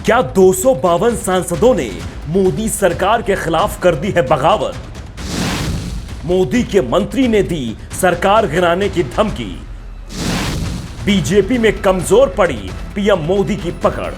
क्या 252 सांसदों ने मोदी सरकार के खिलाफ कर दी है बगावत? मोदी के मंत्री ने दी सरकार गिराने की धमकी। बीजेपी में कमजोर पड़ी पीएम मोदी की पकड़।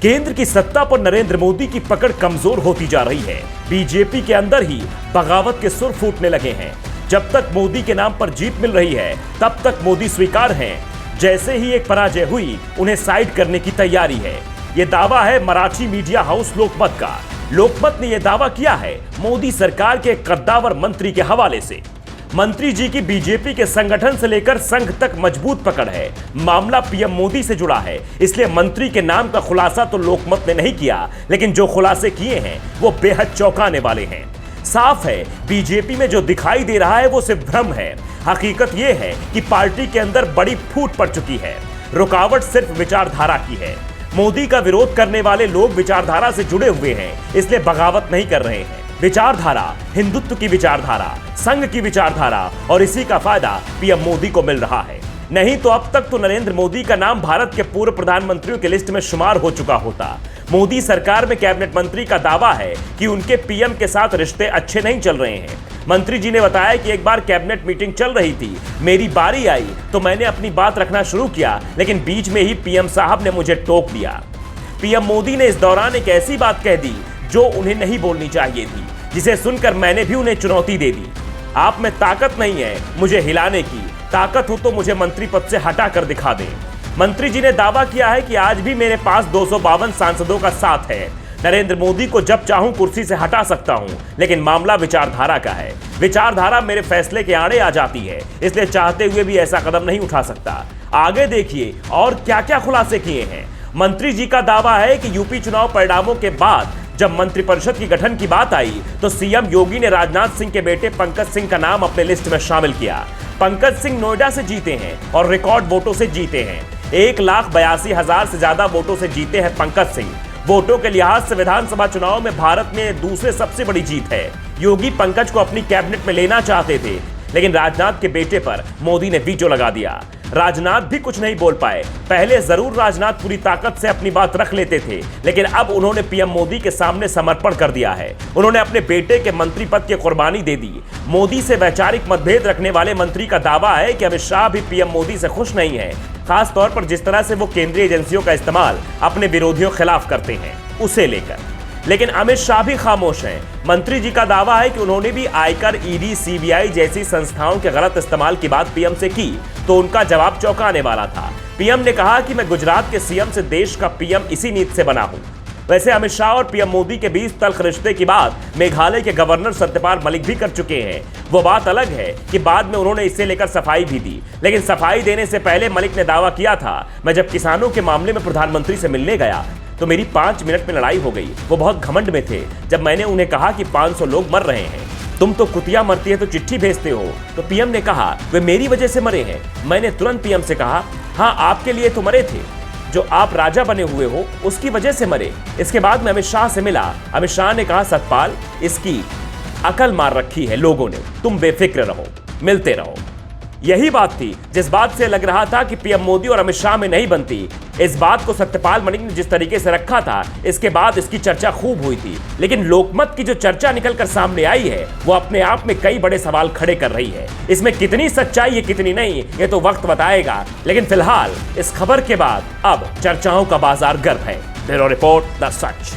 केंद्र की सत्ता पर नरेंद्र मोदी की पकड़ कमजोर होती जा रही है। बीजेपी के अंदर ही बगावत के सुर फूटने लगे हैं। जब तक मोदी के नाम पर जीत मिल रही है तब तक मोदी स्वीकार हैं। जैसे ही एक पराजय हुई उन्हें साइड करने की तैयारी है। यह दावा है मराठी मीडिया हाउस लोकमत का। लोकमत ने यह दावा किया है मोदी सरकार के कद्दावर मंत्री के हवाले से। मंत्री जी की बीजेपी के संगठन से लेकर संघ तक मजबूत पकड़ है। मामला पीएम मोदी से जुड़ा है, इसलिए मंत्री के नाम का खुलासा तो लोकमत ने नहीं किया, लेकिन जो खुलासे किए हैं वो बेहद चौंकाने वाले हैं। साफ है बीजेपी में जो दिखाई दे रहा है वो सिर्फ भ्रम है। हकीकत यह है कि पार्टी के अंदर बड़ी फूट पड़ चुकी है। रुकावट सिर्फ विचारधारा की है। मोदी का विरोध करने वाले लोग विचारधारा से जुड़े हुए हैं, इसलिए बगावत नहीं कर रहे हैं। विचारधारा, हिंदुत्व की विचारधारा, संघ की विचारधारा, और इसी का फायदा पीएम मोदी को मिल रहा है। नहीं तो अब तक तो नरेंद्र मोदी का नाम भारत के पूर्व प्रधानमंत्रियों की लिस्ट में शुमार हो चुका होता। मोदी सरकार में कैबिनेट मंत्री का दावा है कि उनके पीएम के साथ रिश्ते अच्छे नहीं चल रहे हैं। मंत्री जी ने बताया कि एक बार कैबिनेट मीटिंग चल रही थी, मेरी बारी आई तो मैंने अपनी बात रखना शुरू किया, लेकिन बीच में ही पीएम साहब ने मुझे टोक दिया। पीएम मोदी ने इस दौरान एक ऐसी बात कह दी जो उन्हें नहीं बोलनी चाहिए थी, जिसे सुनकर मैंने भी उन्हें चुनौती दे दी। आप में ताकत नहीं है मुझे हिलाने की, ताकत हो तो मुझे मंत्री पद से हटा कर दिखा दें। मंत्री जी ने दावा किया है कि आज भी मेरे पास 252 सांसदों का साथ है। नरेंद्र मोदी को जब चाहूं कुर्सी से हटा सकता हूं, लेकिन मामला विचारधारा का है। विचारधारा मेरे फैसले के आड़े आ जाती है, इसलिए चाहते हुए भी ऐसा कदम नहीं उठा सकता। आगे देखिए और क्या क्या खुलासे किए हैं। मंत्री जी का दावा है कि यूपी चुनाव परिणामों के बाद जब मंत्रिपरिषद की गठन की बात आई तो सीएम योगी ने राजनाथ सिंह के बेटे पंकज सिंह का नाम अपने लिस्ट में शामिल किया। पंकज सिंह नोएडा से जीते हैं और रिकॉर्ड वोटों से जीते हैं। 1,82,000 से ज्यादा वोटों से जीते हैं पंकज सिंह। वोटों के लिहाज से विधानसभा चुनाव में भारत में दूसरे सबसे बड़ी जीत है। योगी पंकज को अपनी कैबिनेट में लेना चाहते थे, लेकिन राजनाथ के बेटे पर मोदी ने वीटो लगा दिया। राजनाथ भी कुछ नहीं बोल पाए। पहले जरूर राजनाथ पूरी ताकत से अपनी बात रख लेते थे, लेकिन अब उन्होंने पीएम मोदी के सामने समर्पण कर दिया है। उन्होंने अपने बेटे के मंत्री पद की कुर्बानी दे दी। मोदी से वैचारिक मतभेद रखने वाले मंत्री का दावा है कि अमित शाह भी पीएम मोदी से खुश नहीं है, खास तौर पर जिस तरह से वो केंद्रीय एजेंसियों का इस्तेमाल अपने विरोधियों के खिलाफ करते हैं उसे लेकर। लेकिन अमित शाह भी खामोश हैं। मंत्री जी का दावा है कि उन्होंने भी आयकर, ईडी, सीबीआई जैसी संस्थाओं के गलत इस्तेमाल की बात पीएम से की तो उनका जवाब चौंकाने वाला था। पीएम ने कहा कि मैं गुजरात के सीएम से देश का पीएम इसी नीति से बना हूं। वैसे अमित शाह और पीएम मोदी के बीच तल्ख रिश्ते की बात मेघालय के गवर्नर सत्यपाल मलिक भी कर चुके हैं। वो बात अलग है कि बाद में उन्होंने इससे लेकर सफाई भी दी, लेकिन सफाई देने से पहले मलिक ने दावा किया था, मैं जब किसानों के मामले में प्रधानमंत्री से मिलने गया तो मेरी 5 मिनट में लड़ाई हो गई। वो बहुत घमंड में थे। जब मैंने उन्हें कहा कि 500 लोग मर रहे हैं, तुम तो कुतिया मरती है तो चिट्ठी भेजते हो, तो पीएम ने कहा वे मेरी वजह से मरे हैं। मैंने तुरंत पीएम से कहा हाँ आपके लिए तो मरे थे, जो आप राजा बने हुए हो उसकी वजह से मरे। इसके बाद मैं अमित शाह से मिला। अमित शाह ने कहा सतपाल इसकी अकल मार रखी है लोगों ने, तुम बेफिक्र रहो, मिलते रहो। यही बात थी जिस बात से लग रहा था कि पीएम मोदी और अमित शाह में नहीं बनती। इस बात को सत्यपाल मलिक ने जिस तरीके से रखा था, इसके बाद इसकी चर्चा खूब हुई थी। लेकिन लोकमत की जो चर्चा निकलकर सामने आई है वो अपने आप में कई बड़े सवाल खड़े कर रही है। इसमें कितनी सच्चाई है कितनी नहीं ये तो वक्त बताएगा, लेकिन फिलहाल इस खबर के बाद अब चर्चाओं का बाजार गर्म है। Bureau report, the such.